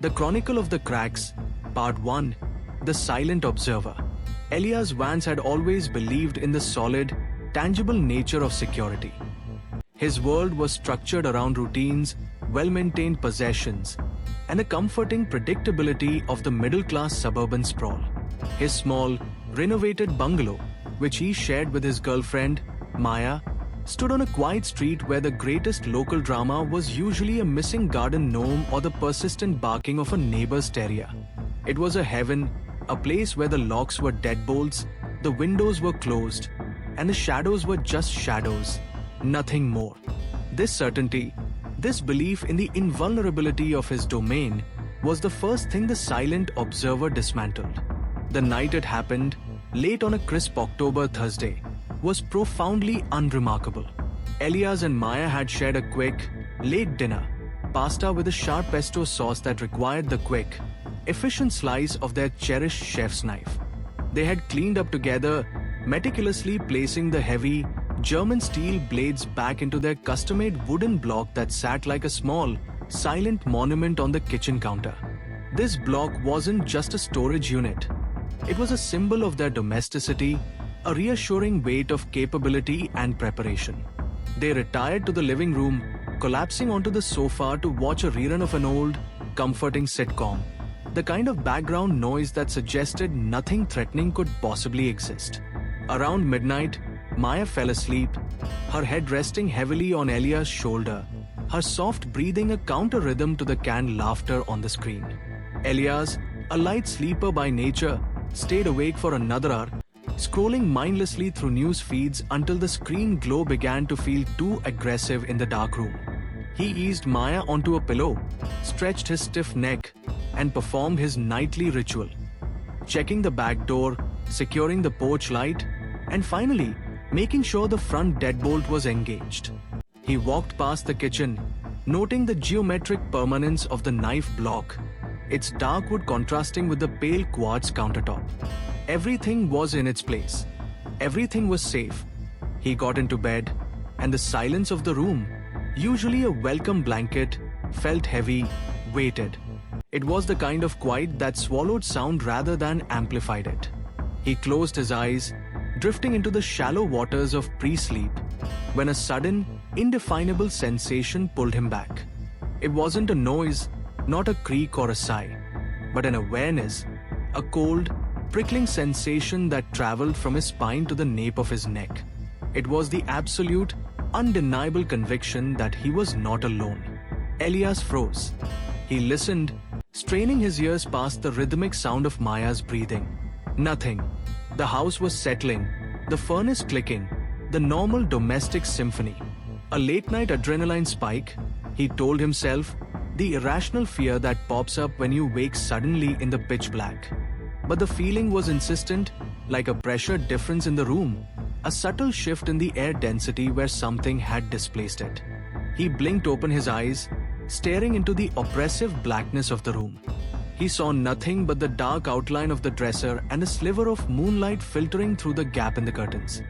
The Chronicle of the Cracks, Part 1, The Silent Observer. Elias Vance had always believed in the solid, tangible nature of security. His world was structured around routines, well-maintained possessions, and the comforting predictability of the middle-class suburban sprawl. His small, renovated bungalow, which he shared with his girlfriend, Maya, stood on a quiet street where the greatest local drama was usually a missing garden gnome or the persistent barking of a neighbor's terrier. It was a heaven, a place where the locks were deadbolts, the windows were closed, and the shadows were just shadows, nothing more. This certainty, this belief in the invulnerability of his domain, was the first thing the silent observer dismantled. The night it happened, late on a crisp October Thursday, was profoundly unremarkable. Elias and Maya had shared a quick, late dinner, pasta with a sharp pesto sauce that required the quick, efficient slice of their cherished chef's knife. They had cleaned up together, meticulously placing the heavy, German steel blades back into their custom-made wooden block that sat like a small, silent monument on the kitchen counter. This block wasn't just a storage unit. It was a symbol of their domesticity, a reassuring weight of capability and preparation. They retired to the living room, collapsing onto the sofa to watch a rerun of an old, comforting sitcom, the kind of background noise that suggested nothing threatening could possibly exist. Around midnight, Maya fell asleep, her head resting heavily on Elias' shoulder, her soft breathing a counter-rhythm to the canned laughter on the screen. Elias, a light sleeper by nature, stayed awake for another hour, scrolling mindlessly through news feeds until the screen glow began to feel too aggressive in the dark room. He eased Maya onto a pillow, stretched his stiff neck, and performed his nightly ritual, checking the back door, securing the porch light, and finally, making sure the front deadbolt was engaged. He walked past the kitchen, noting the geometric permanence of the knife block, its dark wood contrasting with the pale quartz countertop. Everything was in its place. Everything was safe. He got into bed, and the silence of the room, usually a welcome blanket, felt heavy, weighted. It was the kind of quiet that swallowed sound rather than amplified it. He closed his eyes, drifting into the shallow waters of pre-sleep, when a sudden, indefinable sensation pulled him back. It wasn't a noise, not a creak or a sigh, but an awareness, a cold, prickling sensation that traveled from his spine to the nape of his neck. It was the absolute, undeniable conviction that he was not alone. Elias froze. He listened, straining his ears past the rhythmic sound of Maya's breathing. Nothing. The house was settling, the furnace clicking, the normal domestic symphony. A late-night adrenaline spike, he told himself, the irrational fear that pops up when you wake suddenly in the pitch black. But the feeling was insistent, like a pressure difference in the room, a subtle shift in the air density where something had displaced it. He blinked open his eyes, staring into the oppressive blackness of the room. He saw nothing but the dark outline of the dresser and a sliver of moonlight filtering through the gap in the curtains.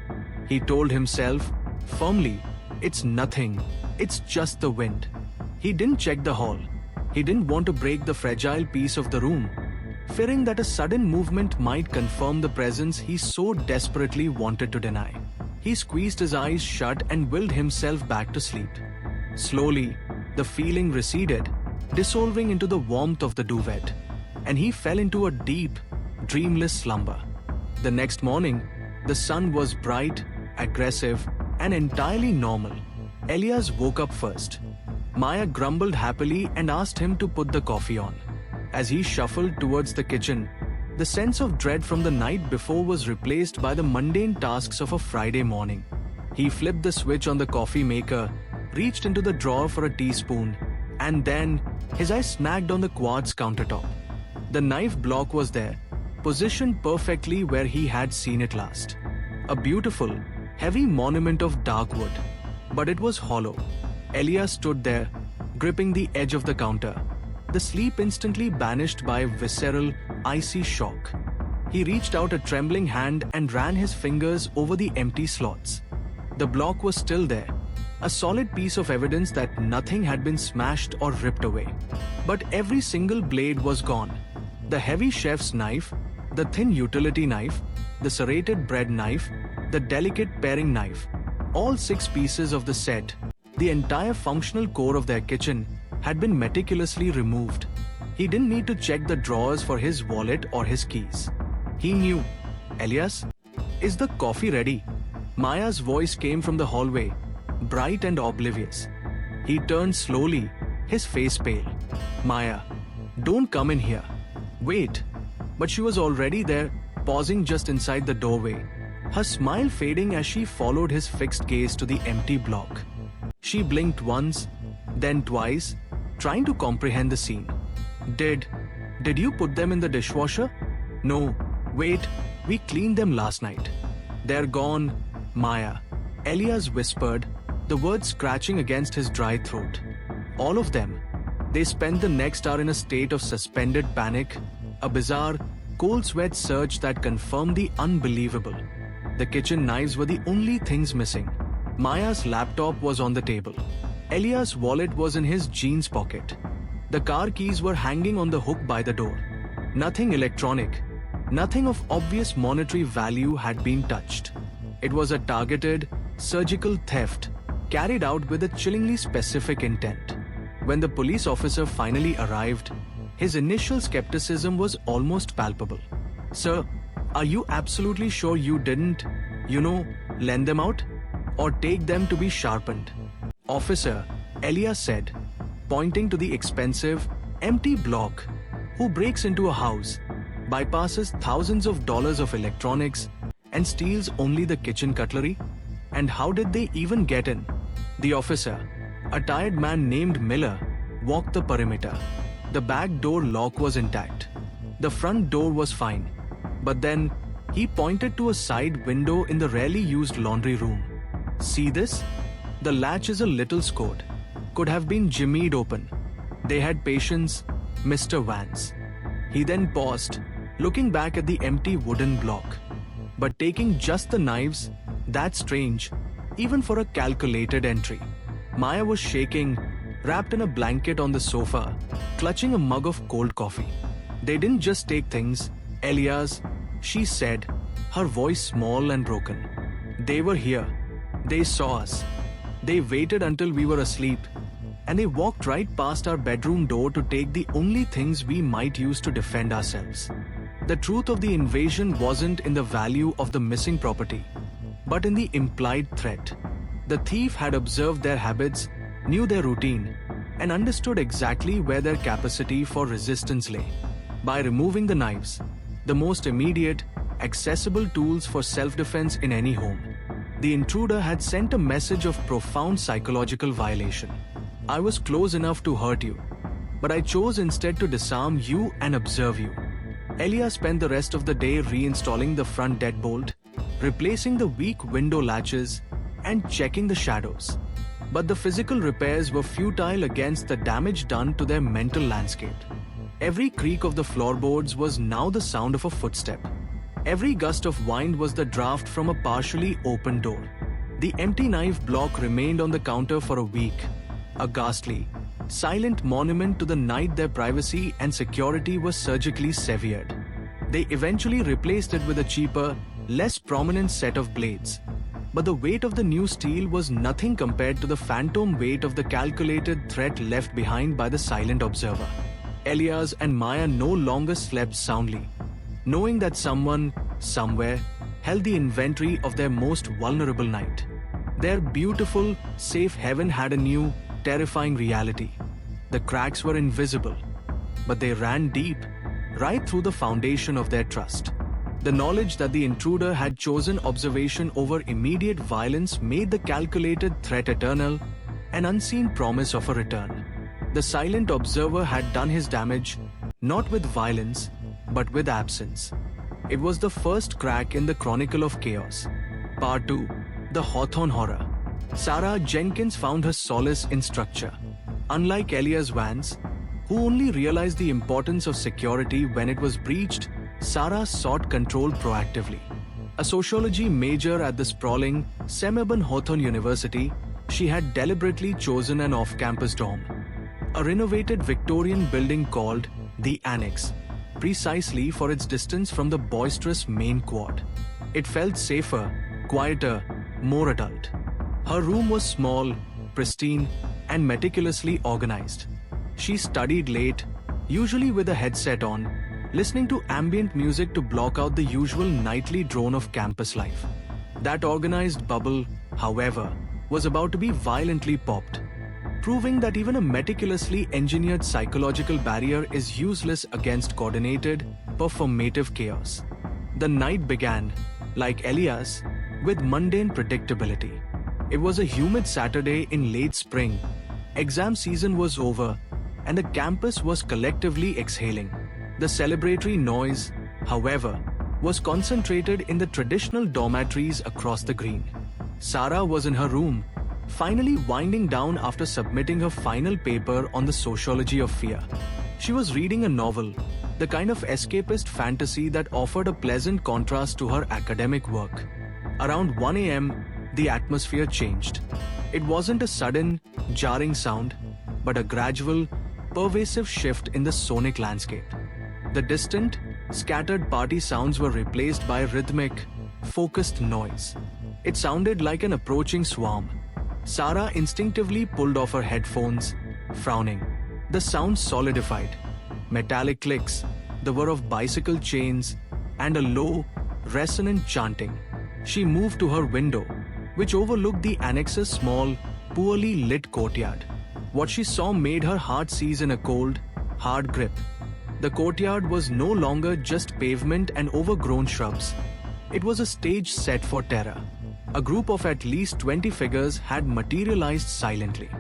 He told himself, firmly, it's nothing, it's just the wind. He didn't check the hall. He didn't want to break the fragile peace of the room, fearing that a sudden movement might confirm the presence he so desperately wanted to deny. He squeezed his eyes shut and willed himself back to sleep. Slowly, the feeling receded, dissolving into the warmth of the duvet, and he fell into a deep, dreamless slumber. The next morning, the sun was bright, aggressive, and entirely normal. Elias woke up first. Maya grumbled happily and asked him to put the coffee on. As he shuffled towards the kitchen, the sense of dread from the night before was replaced by the mundane tasks of a Friday morning. He flipped the switch on the coffee maker, reached into the drawer for a teaspoon, and then his eye snagged on the quartz countertop. The knife block was there, positioned perfectly where he had seen it last. A beautiful, heavy monument of dark wood. But it was hollow. Elias stood there, gripping the edge of the counter, the sleep instantly banished by a visceral, icy shock. He reached out a trembling hand and ran his fingers over the empty slots. The block was still there, A solid piece of evidence that nothing had been smashed or ripped away. But every single blade was gone. The heavy chef's knife, the thin utility knife, the serrated bread knife, the delicate paring knife. All 6 pieces of the set, the entire functional core of their kitchen, had been meticulously removed. He didn't need to check the drawers for his wallet or his keys. He knew. Elias, is the coffee ready? Maya's voice came from the hallway, bright and oblivious. He turned slowly, his face pale. Maya, don't come in here. Wait. But she was already there, pausing just inside the doorway, her smile fading as she followed his fixed gaze to the empty block. She blinked once, then twice, trying to comprehend the scene. Did you put them in the dishwasher? No. Wait, we cleaned them last night. They're gone, Maya. Elias whispered, the words scratching against his dry throat. All of them. They spent the next hour in a state of suspended panic, a bizarre, cold sweat surge that confirmed the unbelievable. The kitchen knives were the only things missing. Maya's laptop was on the table. Elias' wallet was in his jeans pocket. The car keys were hanging on the hook by the door. Nothing electronic, nothing of obvious monetary value had been touched. It was a targeted, surgical theft, carried out with a chillingly specific intent. When the police officer finally arrived, his initial skepticism was almost palpable. Sir, are you absolutely sure you didn't, lend them out? Or take them to be sharpened? Officer, Elias said, pointing to the expensive, empty block. Who breaks into a house, bypasses thousands of dollars of electronics, and steals only the kitchen cutlery? And how did they even get in? The officer, a tired man named Miller, walked the perimeter. The back door lock was intact. The front door was fine. But then, he pointed to a side window in the rarely used laundry room. See this? The latch is a little scored. Could have been jimmied open. They had patience, Mr. Vance. He then paused, looking back at the empty wooden block. But taking just the knives, that's strange, even for a calculated entry. Maya was shaking, wrapped in a blanket on the sofa, clutching a mug of cold coffee. They didn't just take things, Elias, she said, her voice small and broken. They were here. They saw us. They waited until we were asleep, and they walked right past our bedroom door to take the only things we might use to defend ourselves. The truth of the invasion wasn't in the value of the missing property, but in the implied threat. The thief had observed their habits, knew their routine, and understood exactly where their capacity for resistance lay. By removing the knives, the most immediate, accessible tools for self-defense in any home, the intruder had sent a message of profound psychological violation. I was close enough to hurt you, but I chose instead to disarm you and observe you. Elias spent the rest of the day reinstalling the front deadbolt, replacing the weak window latches, and checking the shadows. But the physical repairs were futile against the damage done to their mental landscape. Every creak of the floorboards was now the sound of a footstep. Every gust of wind was the draft from a partially open door. The empty knife block remained on the counter for a week, a ghastly, silent monument to the night their privacy and security were surgically severed. They eventually replaced it with a cheaper, less prominent set of blades. But the weight of the new steel was nothing compared to the phantom weight of the calculated threat left behind by the silent observer. Elias and Maya no longer slept soundly, knowing that someone, somewhere, held the inventory of their most vulnerable night. Their beautiful, safe heaven had a new, terrifying reality. The cracks were invisible, but they ran deep, right through the foundation of their trust. The knowledge that the intruder had chosen observation over immediate violence made the calculated threat eternal, an unseen promise of a return. The silent observer had done his damage, not with violence, but with absence. It was the first crack in the Chronicle of Chaos. Part 2. The Hawthorne Horror. Sarah Jenkins found her solace in structure. Unlike Elias Vance, who only realized the importance of security when it was breached, Sarah sought control proactively. A sociology major at the sprawling Semiurban Hawthorne University, She had deliberately chosen an off-campus dorm, a renovated Victorian building called the Annex, precisely for its distance from the boisterous main quad. It felt safer, quieter, more adult. Her room was small, pristine, and meticulously organized. She studied late, usually with a headset on, listening to ambient music to block out the usual nightly drone of campus life. That organized bubble, however, was about to be violently popped, proving that even a meticulously engineered psychological barrier is useless against coordinated, performative chaos. The night began, like Elias, with mundane predictability. It was a humid Saturday in late spring. Exam season was over, and the campus was collectively exhaling. The celebratory noise, however, was concentrated in the traditional dormitories across the green. Sarah was in her room, finally winding down after submitting her final paper on the sociology of fear. She was reading a novel, the kind of escapist fantasy that offered a pleasant contrast to her academic work. Around 1 a.m., the atmosphere changed. It wasn't a sudden, jarring sound, but a gradual, pervasive shift in the sonic landscape. The distant, scattered party sounds were replaced by rhythmic, focused noise. It sounded like an approaching swarm. Sarah instinctively pulled off her headphones, frowning. The sound solidified. Metallic clicks, the whir of bicycle chains, and a low, resonant chanting. She moved to her window, which overlooked the annex's small, poorly lit courtyard. What she saw made her heart seize in a cold, hard grip. The courtyard was no longer just pavement and overgrown shrubs. It was a stage set for terror. A group of at least 20 figures had materialized silently.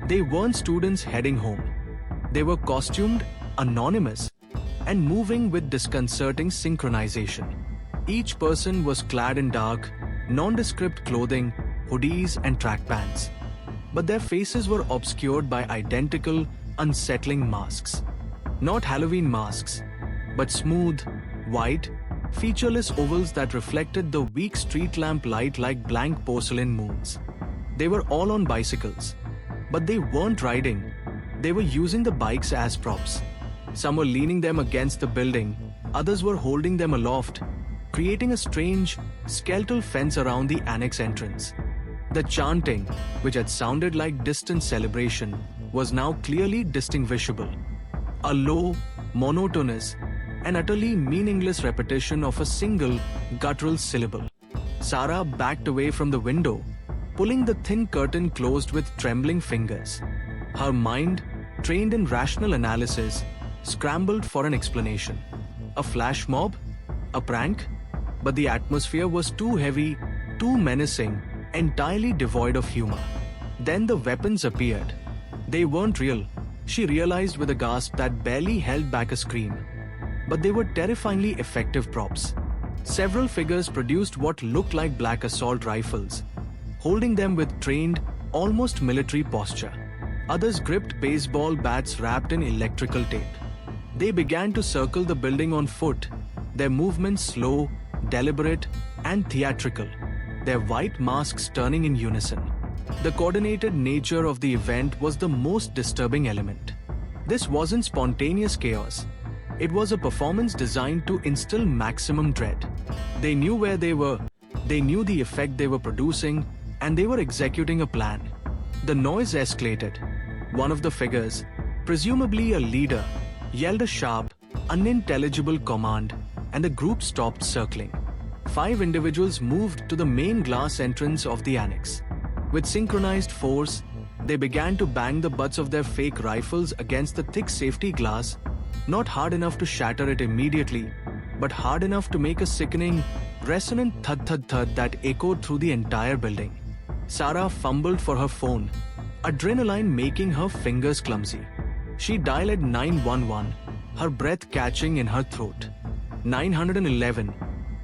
They weren't students heading home. They were costumed, anonymous, and moving with disconcerting synchronization. Each person was clad in dark, nondescript clothing, hoodies, and track pants. But their faces were obscured by identical, unsettling masks. Not Halloween masks, but smooth, white, featureless ovals that reflected the weak street lamp light like blank porcelain moons. They were all on bicycles, but they weren't riding. They were using the bikes as props. Some were leaning them against the building, others were holding them aloft, creating a strange, skeletal fence around the annex entrance. The chanting, which had sounded like distant celebration, was now clearly distinguishable. A low, monotonous, and utterly meaningless repetition of a single, guttural syllable. Sarah backed away from the window, pulling the thin curtain closed with trembling fingers. Her mind, trained in rational analysis, scrambled for an explanation. A flash mob? A prank? But the atmosphere was too heavy, too menacing, entirely devoid of humor. Then the weapons appeared. They weren't real, she realized with a gasp that barely held back a scream. But they were terrifyingly effective props. Several figures produced what looked like black assault rifles, holding them with trained, almost military posture. Others gripped baseball bats wrapped in electrical tape. They began to circle the building on foot, their movements slow, deliberate, and theatrical, their white masks turning in unison. The coordinated nature of the event was the most disturbing element. This wasn't spontaneous chaos. It was a performance designed to instill maximum dread. They knew where they were, they knew the effect they were producing, and they were executing a plan. The noise escalated. One of the figures, presumably a leader, yelled a sharp, unintelligible command, and the group stopped circling. 5 individuals moved to the main glass entrance of the annex. With synchronized force, they began to bang the butts of their fake rifles against the thick safety glass, not hard enough to shatter it immediately, but hard enough to make a sickening, resonant thud-thud-thud that echoed through the entire building. Sarah fumbled for her phone, adrenaline making her fingers clumsy. She dialed 911, her breath catching in her throat. 911,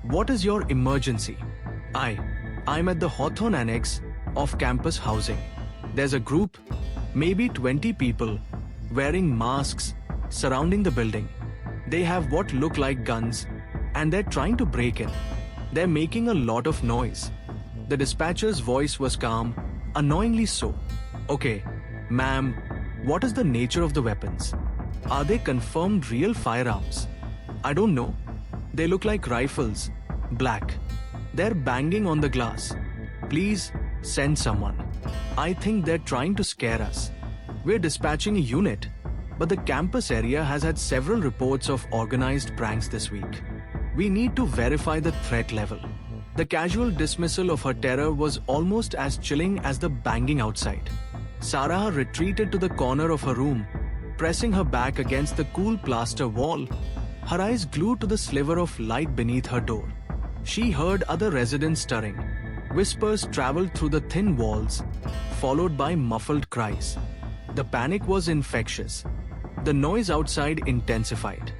what is your emergency? I'm at the Hawthorne Annex, off-campus housing. There's a group, maybe 20 people, wearing masks, surrounding the building. They have what look like guns, and they're trying to break in. They're making a lot of noise. The dispatcher's voice was calm, Annoyingly so. Okay, ma'am, what is the nature of the weapons? Are they confirmed real firearms? I don't know. They look like rifles. Black. They're banging on the glass. Please, send someone. I think they're trying to scare us. We're dispatching a unit, but the campus area has had several reports of organized pranks this week. We need to verify the threat level. The casual dismissal of her terror was almost as chilling as the banging outside. Sarah retreated to the corner of her room, pressing her back against the cool plaster wall, her eyes glued to the sliver of light beneath her door. She heard other residents stirring. Whispers traveled through the thin walls, followed by muffled cries. The panic was infectious. The noise outside intensified.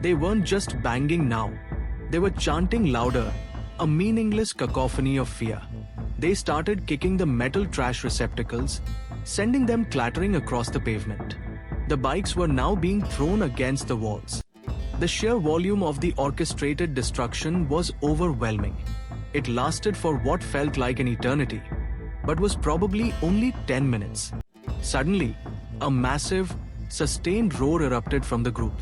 They weren't just banging now. They were chanting louder, a meaningless cacophony of fear. They started kicking the metal trash receptacles, sending them clattering across the pavement. The bikes were now being thrown against the walls. The sheer volume of the orchestrated destruction was overwhelming. It lasted for what felt like an eternity, but was probably only 10 minutes. Suddenly, a massive, sustained roar erupted from the group.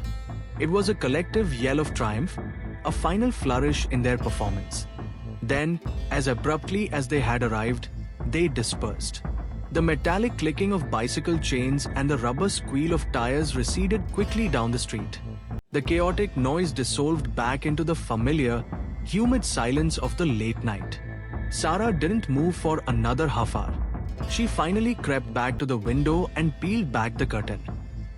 It was a collective yell of triumph, a final flourish in their performance. Then, as abruptly as they had arrived, they dispersed. The metallic clicking of bicycle chains and the rubber squeal of tires receded quickly down the street. The chaotic noise dissolved back into the familiar, humid silence of the late night. Sarah didn't move for another half hour. She finally crept back to the window and peeled back the curtain.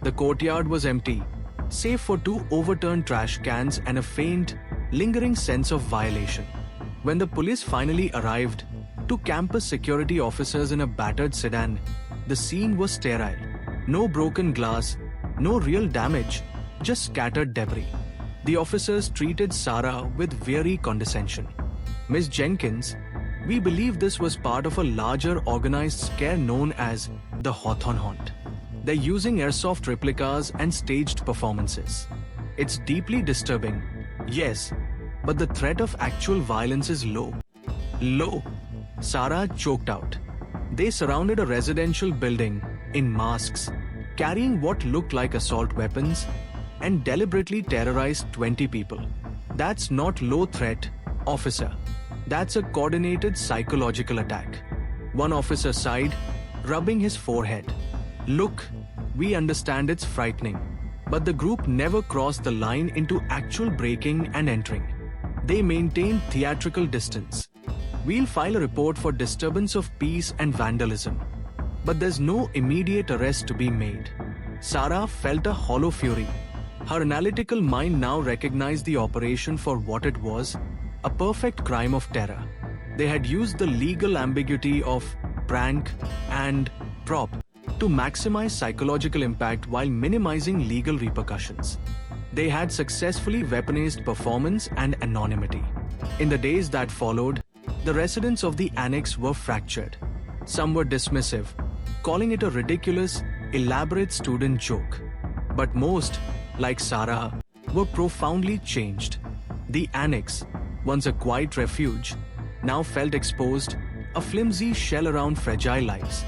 The courtyard was empty, save for 2 overturned trash cans and a faint, lingering sense of violation. When the police finally arrived, 2 campus security officers in a battered sedan, the scene was sterile. No broken glass, no real damage, just scattered debris. The officers treated Sarah with weary condescension. Miss Jenkins, we believe this was part of a larger organized scare known as the Hawthorne Haunt. They're using airsoft replicas and staged performances. It's deeply disturbing, yes, but the threat of actual violence is low. Low. Sarah choked out. They surrounded a residential building, in masks, carrying what looked like assault weapons, and deliberately terrorized 20 people. That's not low threat, officer. That's a coordinated psychological attack. One officer sighed, rubbing his forehead. Look, we understand it's frightening, but the group never crossed the line into actual breaking and entering. They maintained theatrical distance. We'll file a report for disturbance of peace and vandalism, but there's no immediate arrest to be made. Sarah felt a hollow fury. Her analytical mind now recognized the operation for what it was, a perfect crime of terror. They had used the legal ambiguity of prank and prop to maximize psychological impact while minimizing legal repercussions. They had successfully weaponized performance and anonymity. In the days that followed, the residents of the annex were fractured. Some were dismissive, calling it a ridiculous, elaborate student joke. But most, like Sarah, were profoundly changed. The annex, once a quiet refuge, now felt exposed, a flimsy shell around fragile lives.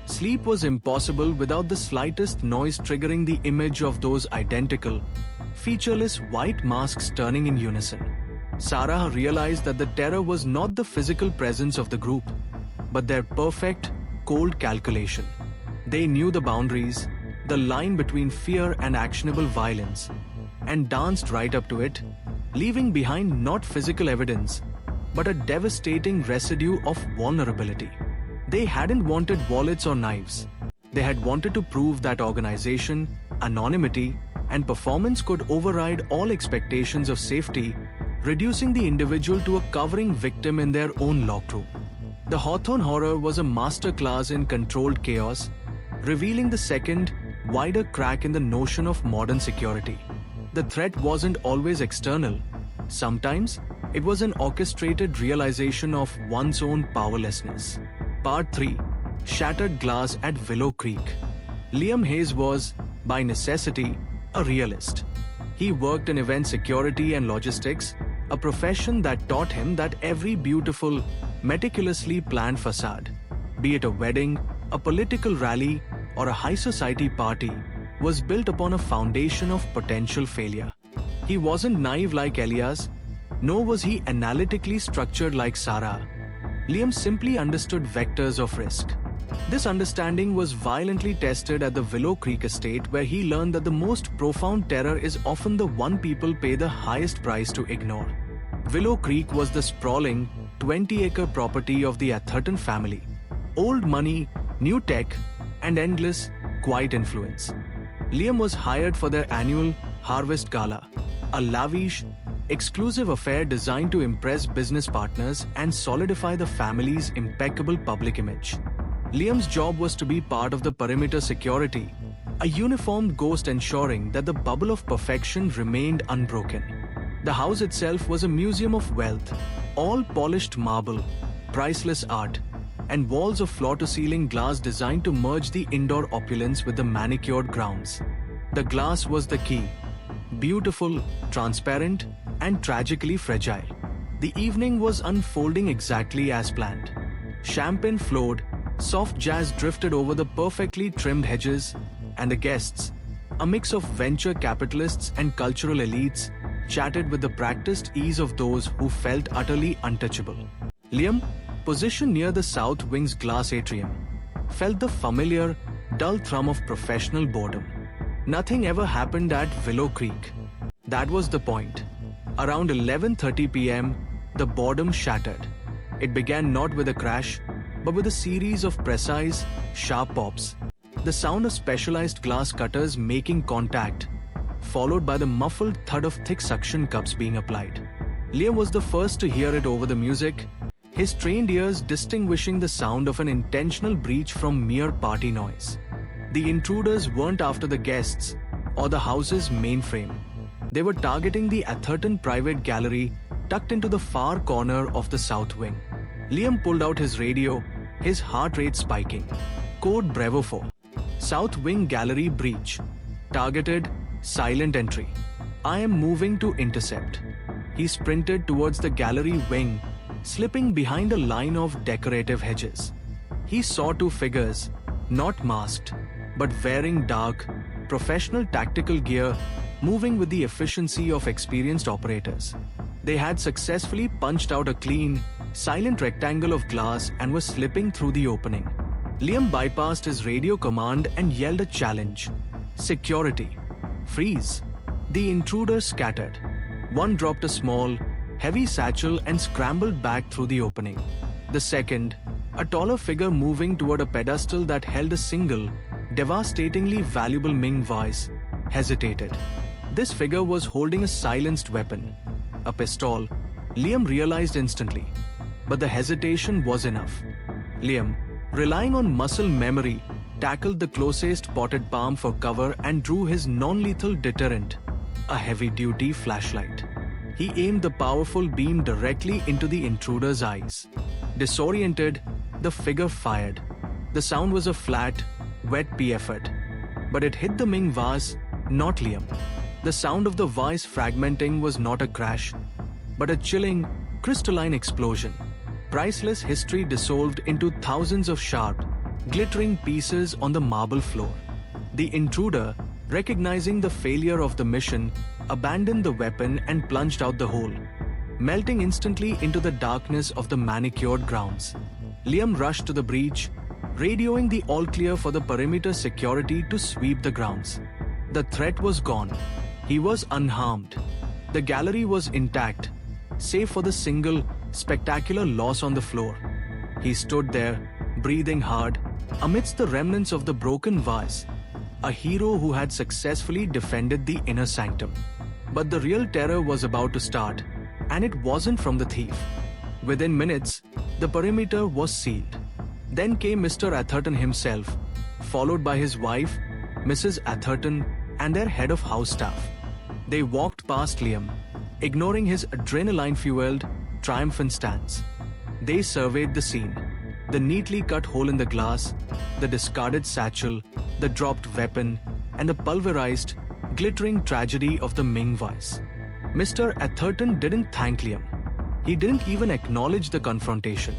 Sleep was impossible without the slightest noise triggering the image of those identical, featureless white masks turning in unison. Sarah realized that the terror was not the physical presence of the group, but their perfect, cold calculation. They knew the boundaries, the line between fear and actionable violence, and danced right up to it, leaving behind not physical evidence, but a devastating residue of vulnerability. They hadn't wanted wallets or knives. They had wanted to prove that organization, anonymity, and performance could override all expectations of safety, reducing the individual to a cowering victim in their own locked room. The Hawthorne Horror was a masterclass in controlled chaos, revealing the second, wider crack in the notion of modern security. The threat wasn't always external. Sometimes, it was an orchestrated realization of one's own powerlessness. Part 3. Shattered Glass at Willow Creek. Liam Hayes was, by necessity, a realist. He worked in event security and logistics, a profession that taught him that every beautiful, meticulously planned facade be it a wedding, a political rally, or a high society party, was built upon a foundation of potential failure. He wasn't naive like Elias, nor was he analytically structured like Sarah. Liam simply understood vectors of risk. This understanding was violently tested at the Willow Creek estate, where he learned that the most profound terror is often the one people pay the highest price to ignore. Willow Creek was the sprawling, 20-acre property of the Atherton family. Old money, new tech, and endless, quiet influence. Liam was hired for their annual Harvest Gala, a lavish, exclusive affair designed to impress business partners and solidify the family's impeccable public image. Liam's job was to be part of the perimeter security, a uniformed ghost ensuring that the bubble of perfection remained unbroken. The house itself was a museum of wealth, all polished marble, priceless art, and walls of floor-to-ceiling glass designed to merge the indoor opulence with the manicured grounds. The glass was the key. Beautiful, transparent, and tragically fragile. The evening was unfolding exactly as planned. Champagne flowed, soft jazz drifted over the perfectly trimmed hedges, and the guests, a mix of venture capitalists and cultural elites, chatted with the practiced ease of those who felt utterly untouchable. Liam, positioned near the south wing's glass atrium, felt the familiar, dull thrum of professional boredom. Nothing ever happened at Willow Creek. That was the point. Around 11:30 p.m., the boredom shattered. It began not with a crash, but with a series of precise, sharp pops. The sound of specialized glass cutters making contact, followed by the muffled thud of thick suction cups being applied. Liam was the first to hear it over the music, his trained ears distinguishing the sound of an intentional breach from mere party noise. The intruders weren't after the guests or the house's mainframe. They were targeting the Atherton private gallery tucked into the far corner of the south wing. Liam pulled out his radio, his heart rate spiking. Code Bravo 4. South Wing Gallery breach. Targeted, silent entry. I am moving to intercept. He sprinted towards the gallery wing, slipping behind a line of decorative hedges. He saw two figures, not masked, but wearing dark, professional tactical gear, moving with the efficiency of experienced operators. They had successfully punched out a clean, silent rectangle of glass and were slipping through the opening. Liam bypassed his radio command and yelled a challenge. Security. Freeze. The intruders scattered. One dropped a small, heavy satchel and scrambled back through the opening. The second, a taller figure moving toward a pedestal that held a single, devastatingly valuable Ming vase, hesitated. This figure was holding a silenced weapon, a pistol. Liam realized instantly. But the hesitation was enough. Liam, relying on muscle memory, tackled the closest potted palm for cover and drew his non-lethal deterrent, a heavy-duty flashlight. He aimed the powerful beam directly into the intruder's eyes. Disoriented, the figure fired. The sound was a flat, wet pea effort. But it hit the Ming vase, not Liam. The sound of the vase fragmenting was not a crash, but a chilling, crystalline explosion. Priceless history dissolved into thousands of sharp, glittering pieces on the marble floor. The intruder, recognizing the failure of the mission, abandoned the weapon and plunged out the hole, melting instantly into the darkness of the manicured grounds. Liam rushed to the breach, radioing the all-clear for the perimeter security to sweep the grounds. The threat was gone. He was unharmed. The gallery was intact, save for the single, spectacular loss on the floor. He stood there, breathing hard, amidst the remnants of the broken vase, a hero who had successfully defended the inner sanctum. But the real terror was about to start, and it wasn't from the thief. Within minutes, the perimeter was sealed. Then came Mr. Atherton himself, followed by his wife, Mrs. Atherton, and their head of house staff. They walked past Liam, ignoring his adrenaline-fueled, triumphant stance. They surveyed the scene. The neatly cut hole in the glass, the discarded satchel, the dropped weapon, and the pulverized, glittering tragedy of the Ming vase. Mr. Atherton didn't thank Liam. He didn't even acknowledge the confrontation.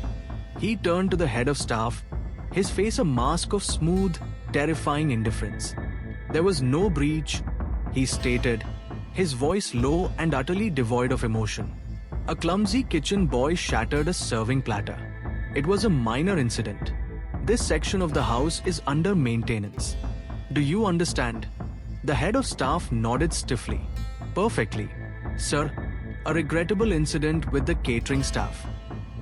He turned to the head of staff, his face a mask of smooth, terrifying indifference. There was no breach, he stated, his voice low and utterly devoid of emotion. A clumsy kitchen boy shattered a serving platter. It was a minor incident. This section of the house is under maintenance. Do you understand? The head of staff nodded stiffly. Perfectly. Sir, a regrettable incident with the catering staff.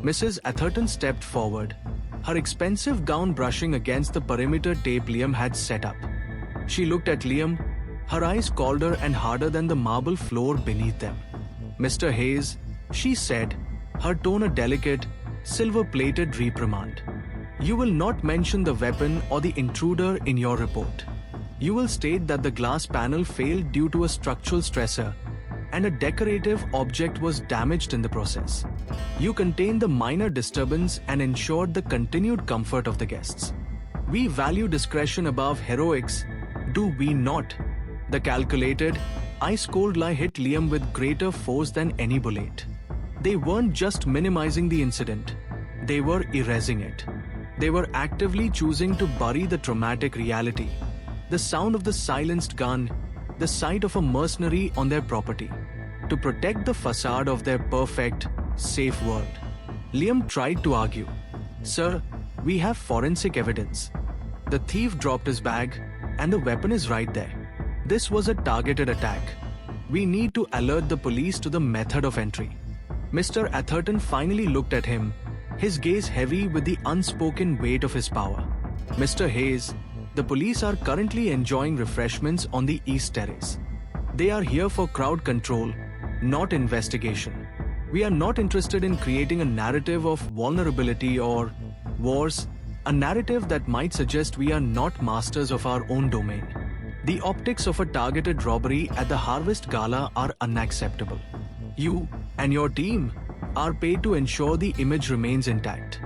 Mrs. Atherton stepped forward, her expensive gown brushing against the perimeter tape Liam had set up. She looked at Liam, her eyes colder and harder than the marble floor beneath them. Mr. Hayes, she said, her tone a delicate, silver-plated reprimand. You will not mention the weapon or the intruder in your report. You will state that the glass panel failed due to a structural stressor and a decorative object was damaged in the process. You contained the minor disturbance and ensured the continued comfort of the guests. We value discretion above heroics, do we not? The calculated, ice-cold lie hit Liam with greater force than any bullet. They weren't just minimizing the incident, they were erasing it. They were actively choosing to bury the traumatic reality, the sound of the silenced gun, the sight of a mercenary on their property, to protect the facade of their perfect, safe world. Liam tried to argue. Sir, we have forensic evidence. The thief dropped his bag, and the weapon is right there. This was a targeted attack. We need to alert the police to the method of entry. Mr. Atherton finally looked at him, his gaze heavy with the unspoken weight of his power. Mr. Hayes, the police are currently enjoying refreshments on the East Terrace. They are here for crowd control, not investigation. We are not interested in creating a narrative of vulnerability or, worse, a narrative that might suggest we are not masters of our own domain. The optics of a targeted robbery at the Harvest Gala are unacceptable. You and your team are paid to ensure the image remains intact.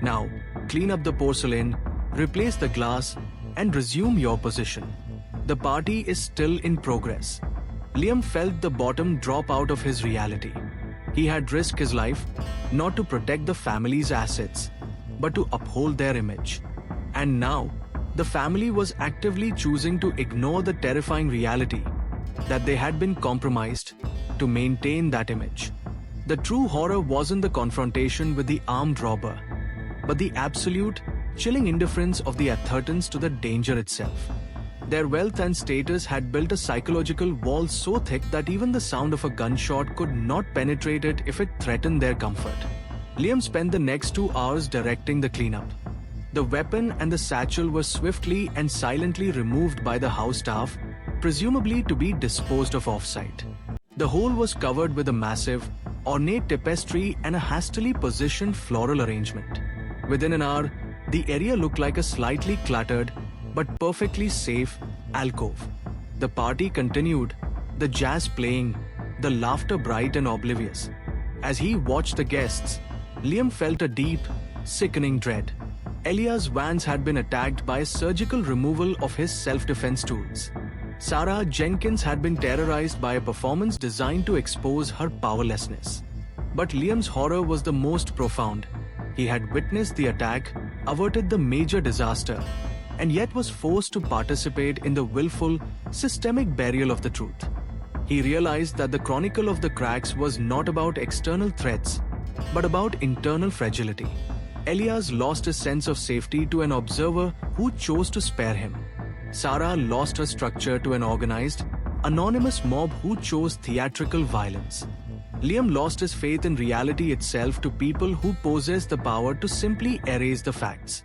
Now, clean up the porcelain, replace the glass, and resume your position. The party is still in progress. Liam felt the bottom drop out of his reality. He had risked his life, not to protect the family's assets, but to uphold their image. And now, the family was actively choosing to ignore the terrifying reality that they had been compromised to maintain that image. The true horror wasn't the confrontation with the armed robber, but the absolute, chilling indifference of the Athertons to the danger itself. Their wealth and status had built a psychological wall so thick that even the sound of a gunshot could not penetrate it if it threatened their comfort. Liam spent the next 2 hours directing the cleanup. The weapon and the satchel were swiftly and silently removed by the house staff, presumably to be disposed of off-site. The whole was covered with a massive, ornate tapestry and a hastily positioned floral arrangement. Within an hour, the area looked like a slightly cluttered, but perfectly safe, alcove. The party continued, the jazz playing, the laughter bright and oblivious. As he watched the guests, Liam felt a deep, sickening dread. Elias Vance had been attacked by a surgical removal of his self-defense tools. Sarah Jenkins had been terrorized by a performance designed to expose her powerlessness. But Liam's horror was the most profound. He had witnessed the attack, averted the major disaster, and yet was forced to participate in the willful, systemic burial of the truth. He realized that the Chronicle of the Cracks was not about external threats, but about internal fragility. Elias lost his sense of safety to an observer who chose to spare him. Sarah lost her structure to an organized, anonymous mob who chose theatrical violence. Liam lost his faith in reality itself to people who possess the power to simply erase the facts.